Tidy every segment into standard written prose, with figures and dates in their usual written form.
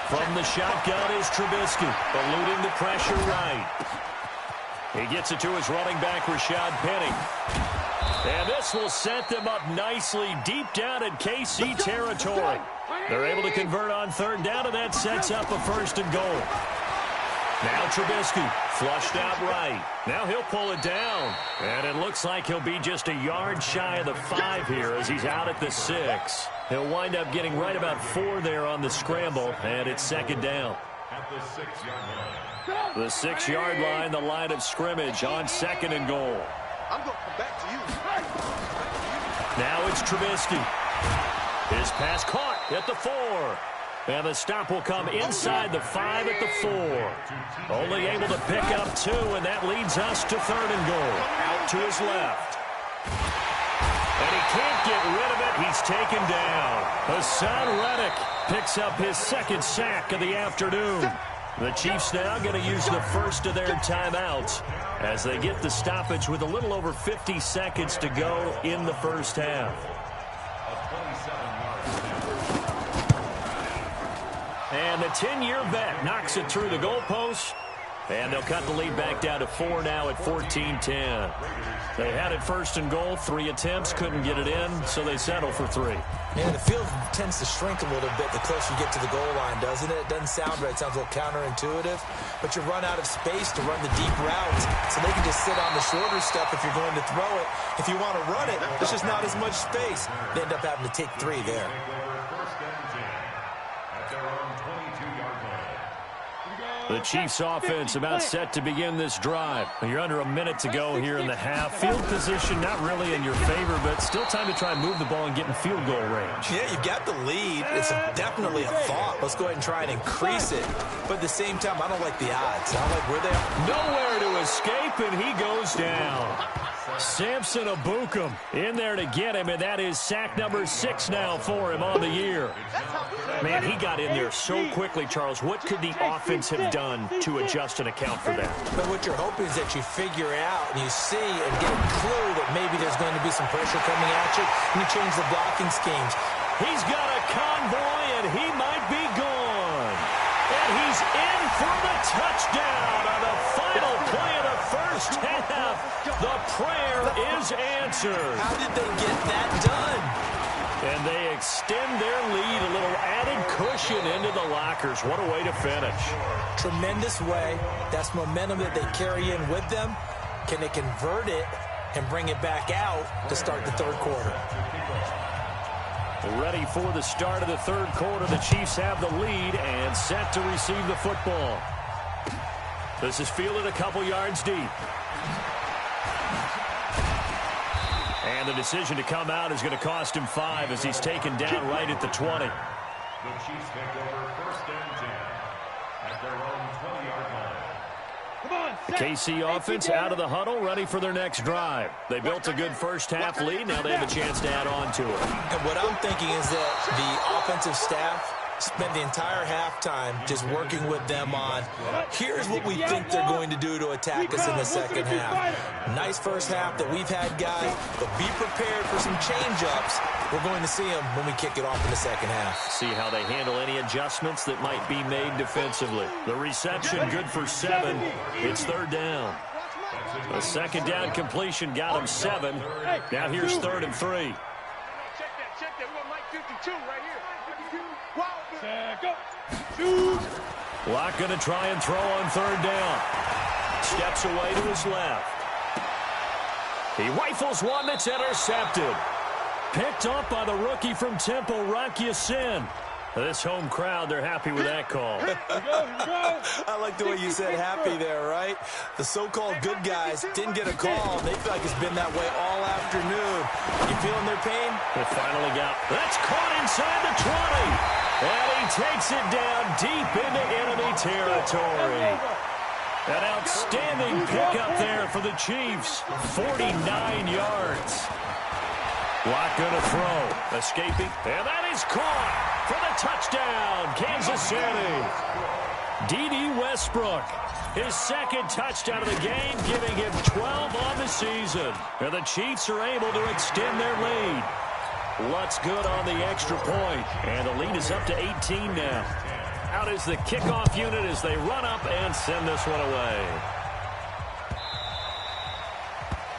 From the shotgun is Trubisky, eluding the pressure right. He gets it to his running back, Rashad Penny. And this will set them up nicely deep down in KC territory. They're able to convert on third down, and that sets up a first and goal. Now Trubisky, flushed out right. Now he'll pull it down. And it looks like he'll be just a yard shy of the 5 here as he's out at the 6. He'll wind up getting right about 4 there on the scramble, and it's second down. At the 6-yard line. The 6-yard line, the line of scrimmage on second and goal. I'm going to come back to you. Now it's Trubisky. His pass caught at the 4. And the stop will come inside the 5 at the 4. Only able to pick up 2, and that leads us to third and goal. Out to his left. And he can't get rid of it. He's taken down. Hassan Reddick picks up his second sack of the afternoon. The Chiefs now going to use the first of their timeouts as they get the stoppage with a little over 50 seconds to go in the first half. And the 10-year vet knocks it through the goalpost. And they'll cut the lead back down to 4 now at 14-10. They had it first and goal, 3 attempts, couldn't get it in, so they settle for 3. Yeah, the field tends to shrink a little bit the closer you get to the goal line, doesn't it? It doesn't sound right. It sounds a little counterintuitive. But you run out of space to run the deep routes, so they can just sit on the shorter stuff if you're going to throw it. If you want to run it, there's just not as much space. They end up having to take 3 there. The Chiefs offense about set to begin this drive. You're under a minute to go here in the half. Field position not really in your favor, but still time to try and move the ball and get in field goal range. Yeah, you've got the lead. It's definitely a thought. Let's go ahead and try and increase it. But at the same time, I don't like the odds. I don't like where they are. Nowhere to escape, and he goes down. Samson Abukum in there to get him, and that is sack number 6 now for him on the year. Man, he got in there so quickly, Charles. What could the offense have done to adjust and account for that? But what you're hoping is that you figure out and you see and get a clue that maybe there's going to be some pressure coming at you, and you change the blocking schemes. He's got a convoy, and he might be gone. And he's in for the touchdown on the final play of the first half. The prayer is answered. How did they get that done? And they extend their lead, a little added cushion into the lockers. What a way to finish. Tremendous way. That's momentum that they carry in with them. Can they convert it and bring it back out to start the third quarter? Ready for the start of the third quarter. The Chiefs have the lead and set to receive the football. This is fielded a couple yards deep. And the decision to come out is going to cost him 5 as he's taken down right at the 20. The Chiefs take over first and 10 at their own 20-yard line. The KC offense out of the huddle, ready for their next drive. They built a good first half lead. Now they have a chance to add on to it. And what I'm thinking is that the offensive staff spent the entire halftime just working with them on, here's what we think they're going to do to attack us in the second half. Nice first half that we've had, guys, but be prepared for some change-ups. We're going to see them when we kick it off in the second half. See how they handle any adjustments that might be made defensively. The reception good for 7. It's third down. A second down completion got him 7. Now here's third and 3. Check that. We got Mike 52 right here. Locke going to try and throw on third down. Steps away to his left. He rifles one that's intercepted. Picked up by the rookie from Temple, Rock Ya-Sin. This home crowd, they're happy with that call. I like the way you said happy there, right? The so-called good guys didn't get a call. They feel like it's been that way all afternoon. You feeling their pain? They finally got. That's caught inside the 20. And he takes it down deep into enemy territory. An outstanding pickup there for the Chiefs. 49 yards. Locke going to throw. Escaping. And that is caught for the touchdown. Kansas City. D.D. Westbrook. His second touchdown of the game, giving him 12 on the season. And the Chiefs are able to extend their lead. Lutz good on the extra point, and the lead is up to 18 now. Out is the kickoff unit as they run up and send this one away.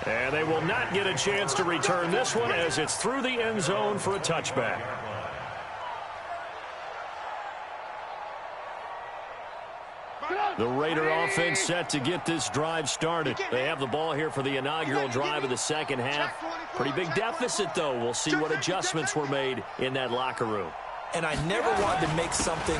And they will not get a chance to return this one as it's through the end zone for a touchback. The Raider offense set to get this drive started. They have the ball here for the inaugural drive of the second half. Pretty big deficit, though. We'll see what adjustments were made in that locker room. And I never wanted to make something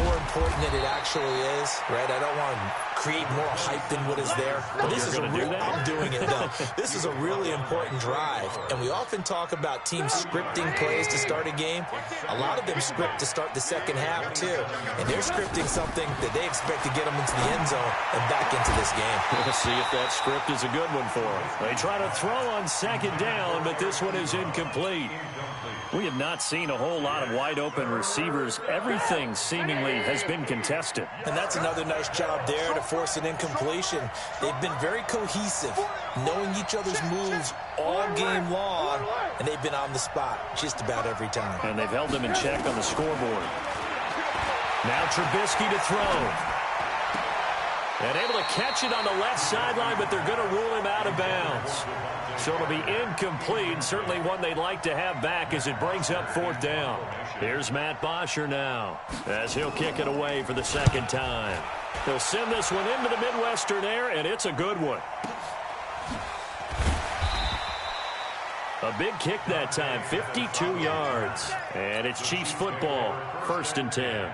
more important than it actually is, right? I don't want to create more hype than what is there. But this is a real, I'm doing it, though. This is a really important drive. And we often talk about teams scripting plays to start a game. A lot of them script to start the second half, too. And they're scripting something that they expect to get them into the end zone and back into this game. We'll see if that script is a good one for them. They try to throw on second down, but this one is incomplete. We have not seen a whole lot of wide-open receivers. Everything seemingly has been contested. And that's another nice job there to force an incompletion. They've been very cohesive, knowing each other's moves all game long, and they've been on the spot just about every time. And they've held them in check on the scoreboard. Now Trubisky to throw. And able to catch it on the left sideline, but they're going to rule him out of bounds. So it'll be incomplete, certainly one they'd like to have back as it brings up fourth down. Here's Matt Bosher now as he'll kick it away for the second time. He'll send this one into the Midwestern air, and it's a good one. A big kick that time, 52 yards. And it's Chiefs football, 1st and 10.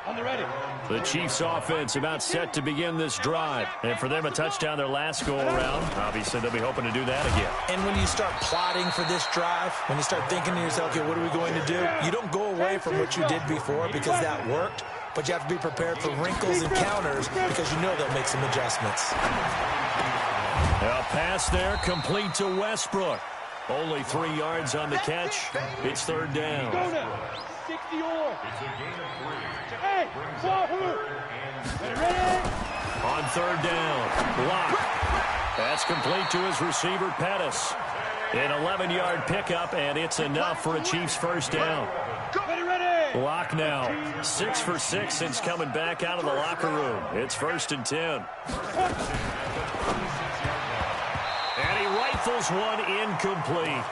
On the ready. The Chiefs offense about set to begin this drive. And for them, a touchdown their last go-around. Obviously, they'll be hoping to do that again. And when you start plotting for this drive, when you start thinking to yourself, okay, what are we going to do? You don't go away from what you did before because that worked. But you have to be prepared for wrinkles and counters because you know they'll make some adjustments. A pass there complete to Westbrook. Only 3 yards on the catch. It's 3rd down. Go now. 60 or. Hey, Wahoo. Ready? On 3rd down, block. That's complete to his receiver, Pettis. An 11-yard pickup, and it's enough for a Chiefs first down. Ready. Block now. 6 for 6 since coming back out of the locker room. It's 1st and 10. And he rifles one incomplete.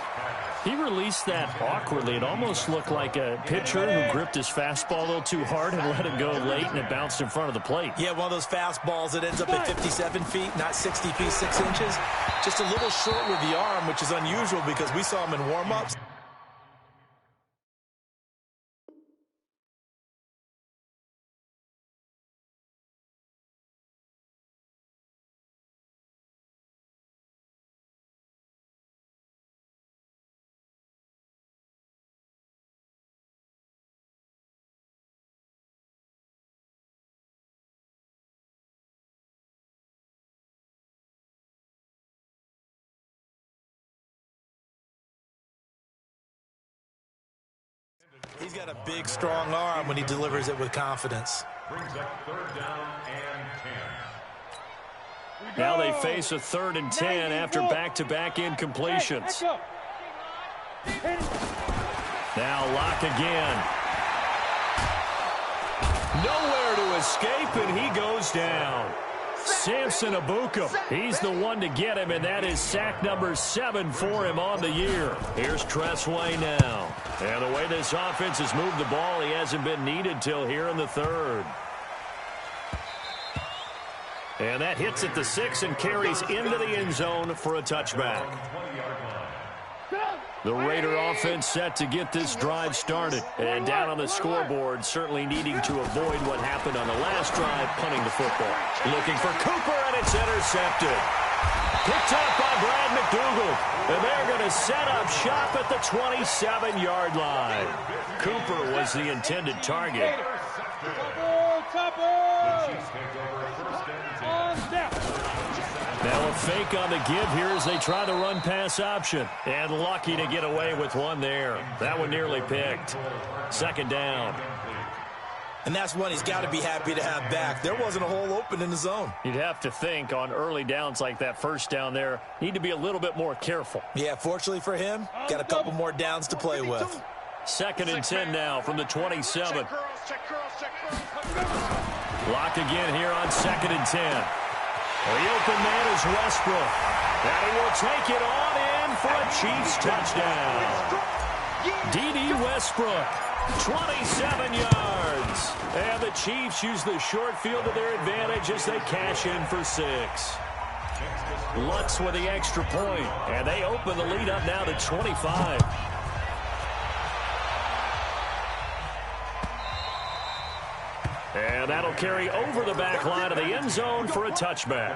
He released that awkwardly. It almost looked like a pitcher who gripped his fastball a little too hard and let it go late, and it bounced in front of the plate. Yeah, one of those fastballs that ends up at 57 feet, not 60 feet, 6 inches. Just a little short with the arm, which is unusual because we saw him in warm-ups. He's got a big, strong arm when he delivers it with confidence. Brings up 3rd down and 10. Now they face a 3rd and 10 after back-to-back incompletions. Now Locke again. Nowhere to escape, and he goes down. Samson Abukum, he's the one to get him, and that is sack number 7 for him on the year. Here's Tressway now. And the way this offense has moved the ball, he hasn't been needed till here in the 3rd. And that hits at the 6 and carries into the end zone for a touchback. The Raider offense set to get this drive started. And down on the scoreboard, certainly needing to avoid what happened on the last drive, punting the football. Looking for Cooper, and it's intercepted. Picked up by Brad McDougal. And they're going to set up shop at the 27-yard line. Cooper was the intended target. Now a fake on the give here as they try the run-pass option. And lucky to get away with one there. That one nearly picked. 2nd down. And that's one he's got to be happy to have back. There wasn't a hole open in the zone. You'd have to think on early downs like that first down there, need to be a little bit more careful. Yeah, fortunately for him, got a couple more downs to play with. 2nd and 10 now from the 27. Lock again here on 2nd and 10. The open man is Westbrook. And he will take it on in for a Chiefs touchdown. D.D. Westbrook, 27 yards. And the Chiefs use the short field to their advantage as they cash in for 6. Lutz with the extra point. And they open the lead up now to 25. And that'll carry over the back line of the end zone for a touchback.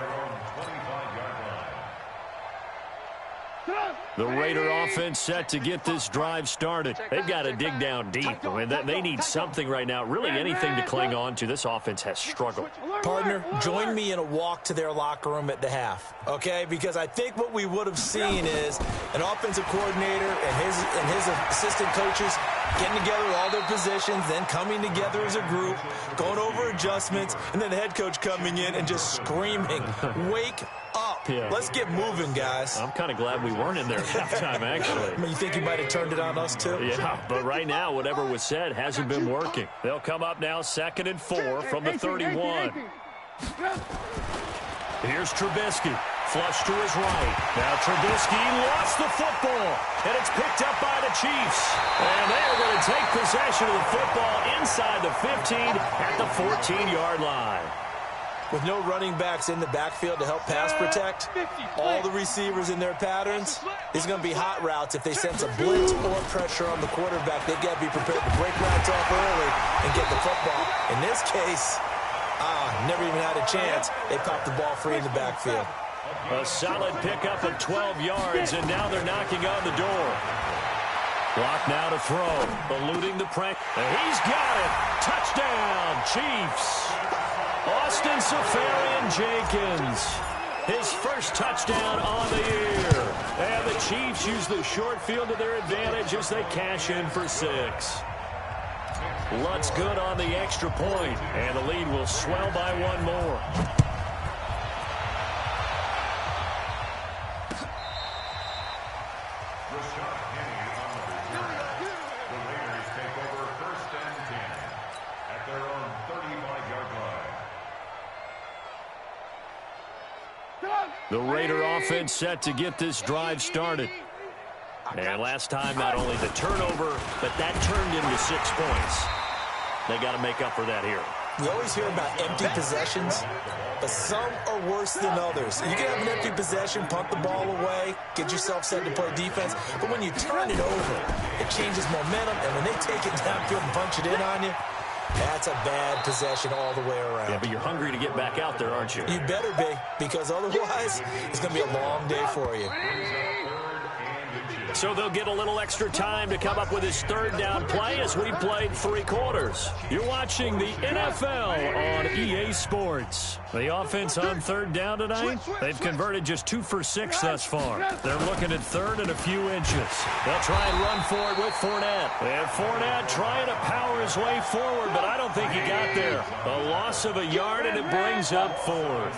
The Raider offense set to get this drive started. They've got to dig down deep. I mean, they need something right now, really anything to cling on to. This offense has struggled. Partner, join me in a walk to their locker room at the half, okay? Because I think what we would have seen is an offensive coordinator and his assistant coaches getting together with all their positions, then coming together as a group, going over adjustments, and then the head coach coming in and just screaming, wake up. Yeah. Let's get moving, guys. I'm kind of glad we weren't in there at halftime, actually. I mean, you think he might have turned it on us, too? Yeah, but right now, whatever was said hasn't been working. They'll come up now 2nd and 4 from the 31. Here's Trubisky. Flush to his right. Now Trubisky lost the football, and it's picked up by the Chiefs. And they are going to take possession of the football inside the 15 at the 14-yard line. With no running backs in the backfield to help pass protect, all the receivers in their patterns, these are going to be hot routes. If they sense a blitz or pressure on the quarterback, they've got to be prepared to break routes off early and get the football. In this case, never even had a chance. They popped the ball free in the backfield. A solid pickup of 12 yards, and now they're knocking on the door. Block now to throw, eluding the pressure. He's got it. Touchdown, Chiefs. Austin Seferian-Jenkins, his first touchdown on the year. And the Chiefs use the short field to their advantage as they cash in for 6. Lutz good on the extra point, and the lead will swell by one more. The Raider offense set to get this drive started. And last time, not only the turnover, but that turned into 6 points. They got to make up for that here. We always hear about empty possessions, but some are worse than others. You can have an empty possession, punt the ball away, get yourself set to play defense, but when you turn it over, it changes momentum, and when they take it downfield and punch it in on you, that's a bad possession all the way around. Yeah, but you're hungry to get back out there, aren't you? You better be, because otherwise it's going to be a long day for you. So they'll get a little extra time to come up with his third down play as we played 3 quarters. You're watching the NFL on EA Sports. The offense on third down tonight, they've converted just 2 for 6 thus far. They're looking at third and a few inches. They'll try and run for it with Fournette. And Fournette trying to power his way forward, but I don't think he got there. A loss of a yard, and it brings up 4th.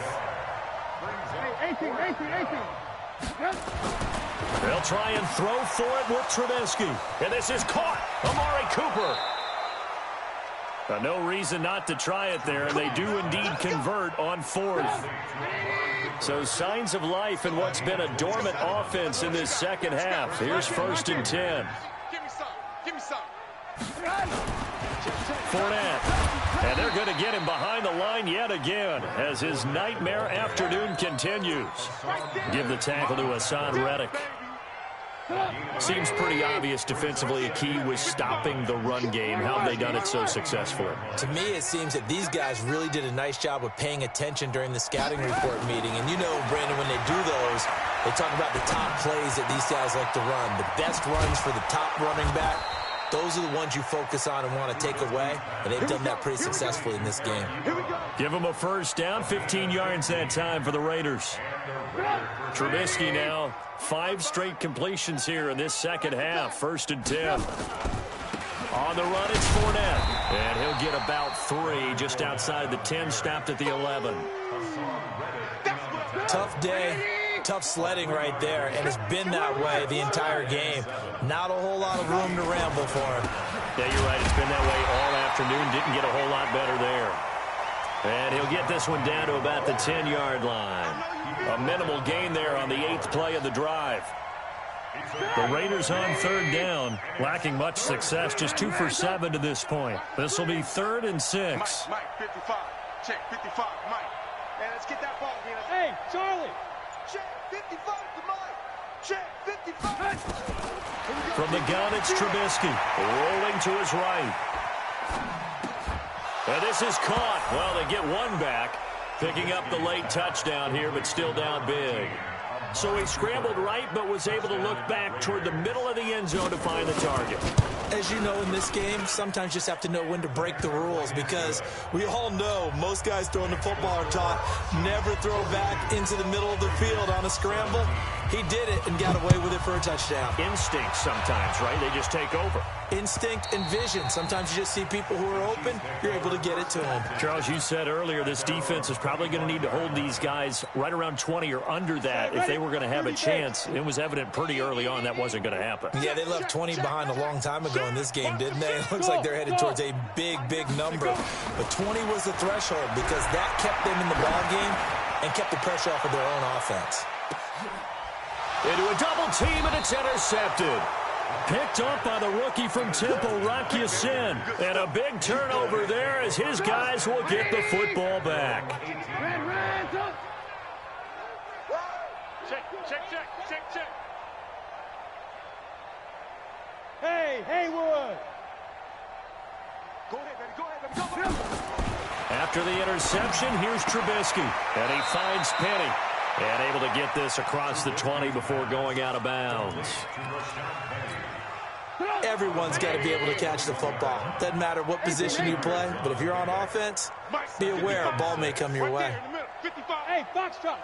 They'll try and throw for it with Trubisky. And this is caught. Amari Cooper. No reason not to try it there, and they do indeed convert on 4th. So signs of life in what's been a dormant offense in this second half. Here's 1st and 10. Give me some. Give me some. Fournette. And they're going to get him behind the line yet again as his nightmare afternoon continues. Give the tackle to Hassan Reddick. Seems pretty obvious defensively a key was stopping the run game. How have they done it so successfully? To me, it seems that these guys really did a nice job of paying attention during the scouting report meeting. And you know, Brandon, when they do those, they talk about the top plays that these guys like to run. The best runs for the top running back, those are the ones you focus on and want to take away. And they've done that pretty successfully in this game. Give them a first down, 15 yards that time for the Raiders. Trubisky now, 5 straight completions here in this second half. 1st and 10. On the run, it's Fournette. And he'll get about 3 just outside the 10, stopped at the 11. Tough day, tough sledding right there, and it's been that way the entire game. Not a whole lot of room to ramble for him. Yeah, you're right. It's been that way all afternoon. Didn't get a whole lot better there. And he'll get this one down to about the 10-yard line. A minimal gain there on the 8th play of the drive. The Raiders on 3rd down, lacking much success, just 2 for 7 to this point. This will be 3rd and 6. Mike, 55. Check, 55, Mike. Hey, let's get that ball again. Hey, Charlie. Check, 55 to Mike. Check, 55. From the gun, it's Trubisky, rolling to his right. And this is caught. Well, they get one back, picking up the late touchdown here, but still down big. So he scrambled right, but was able to look back toward the middle of the end zone to find the target. As you know, in this game, sometimes you just have to know when to break the rules, because we all know most guys throwing the football are taught never throw back into the middle of the field on a scramble. He did it and got away with it for a touchdown. Instinct sometimes, right? They just take over. Instinct and vision. Sometimes you just see people who are open, you're able to get it to them. Charles, you said earlier this defense is probably going to need to hold these guys right around 20 or under that if they were going to have a chance. It was evident pretty early on that wasn't going to happen. Yeah, they left 20 behind a long time ago in this game, didn't they? It looks like they're headed towards a big, big number. But 20 was the threshold because that kept them in the ball game and kept the pressure off of their own offense. Into a double team, and it's intercepted. Picked up by the rookie from Temple, Rocky Sin. And a big turnover there as his guys will get the football back. Check. Hey, Haywood. Go ahead, baby. After the interception, here's Trubisky. And he finds Penny. And able to get this across the 20 before going out of bounds. Everyone's got to be able to catch the football. Doesn't matter what position you play, but if you're on offense, be aware a ball may come your way. Hey, Foxtrot.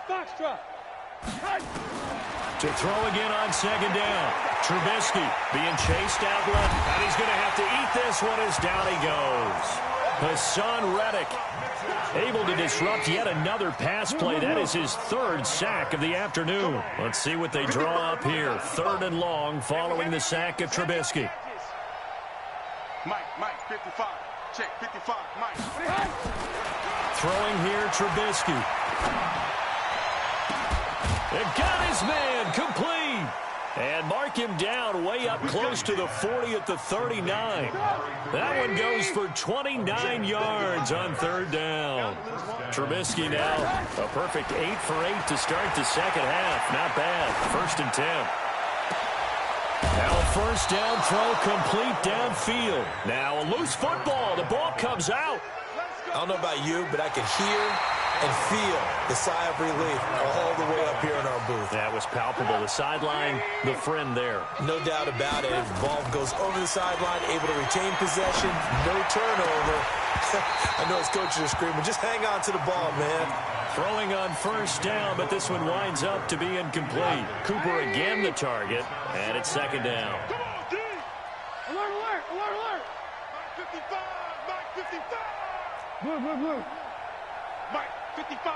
To throw again on 2nd down. Trubisky being chased out left. And he's going to have to eat this one as down he goes. Hassan Reddick able to disrupt yet another pass play. That is his 3rd sack of the afternoon. Let's see what they draw up here. 3rd and long following the sack of Trubisky. Mike, 55. Check, 55, Mike. Throwing here, Trubisky. And got his man complete. And mark him down way up close to the 40 at the 39. That one goes for 29 yards on 3rd down. Trubisky now a perfect 8 for 8 to start the second half. Not bad. 1st and 10. Now a 1st down throw complete downfield. Now a loose football. The ball comes out. I don't know about you, but I can hear and feel the sigh of relief all the way up here in our booth. That was palpable. The sideline, the friend there. No doubt about it. Ball goes over the sideline, able to retain possession, no turnover. I know his coaches are screaming, just hang on to the ball, man. Throwing on 1st down, but this one winds up to be incomplete. Cooper again the target, and it's 2nd down. Come on, D! Alert! Mike 55! Blue. Mike 55!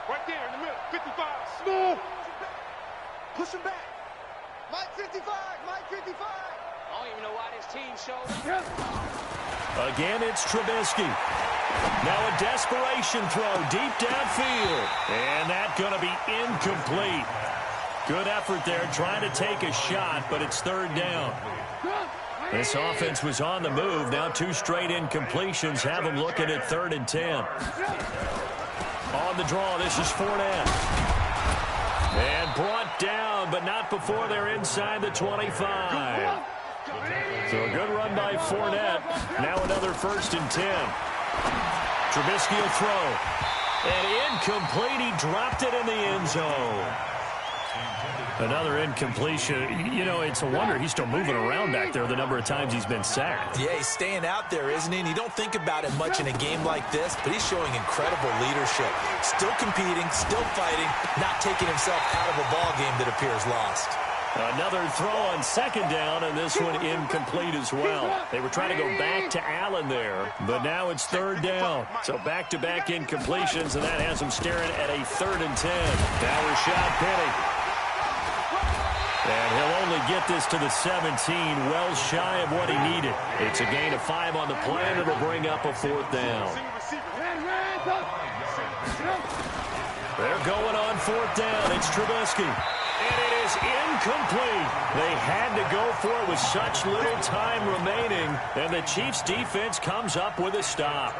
Right there in the middle. 55. Smooth! Push him back. Mike 55! I don't even know why this team showed up. Again, it's Trubisky. Now a desperation throw deep downfield. And that's going to be incomplete. Good effort there trying to take a shot, but it's 3rd down. This offense was on the move. Now 2 straight incompletions have them looking at 3rd and 10. On the draw, this is Fournette. And brought down, but not before they're inside the 25. So a good run by Fournette. Now another 1st and 10. Trubisky will throw. And incomplete. He dropped it in the end zone. Another incompletion. You know, it's a wonder he's still moving around back there the number of times he's been sacked. Yeah, he's staying out there, isn't he? And you don't think about it much in a game like this, but he's showing incredible leadership. Still competing, still fighting, not taking himself out of a ball game that appears lost. Another throw on second down, and this one incomplete as well. They were trying to go back to Allen there, but now it's third down. So back-to-back incompletions, and that has them staring at a 3rd and 10. Now Rashad Penny. And he'll only get this to the 17, well shy of what he needed. It's a gain of 5 on the play, and it'll bring up a 4th down. They're going on 4th down. It's Trubisky. And it is incomplete. They had to go for it with such little time remaining, and the Chiefs' defense comes up with a stop.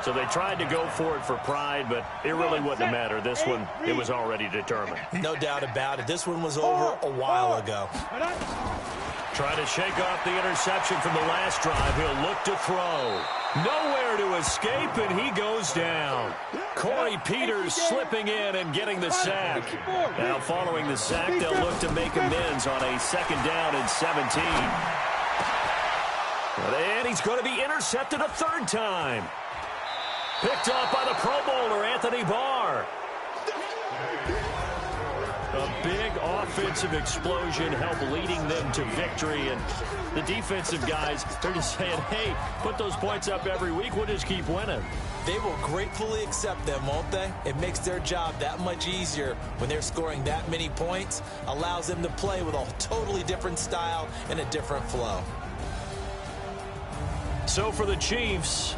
So they tried to go for it for pride, but it really wouldn't have mattered. This one, it was already determined. No doubt about it. This one was over a while ago. Trying to shake off the interception from the last drive. He'll look to throw. Nowhere to escape, and he goes down. Corey Peters slipping in and getting the sack. Now following the sack, they'll look to make amends on a 2nd down and 17. And he's going to be intercepted a 3rd time. Picked up by the Pro Bowler, Anthony Barr. A big offensive explosion helped leading them to victory. And the defensive guys, they're just saying, hey, put those points up every week. We'll just keep winning. They will gratefully accept them, won't they? It makes their job that much easier when they're scoring that many points. Allows them to play with a totally different style and a different flow. So for the Chiefs,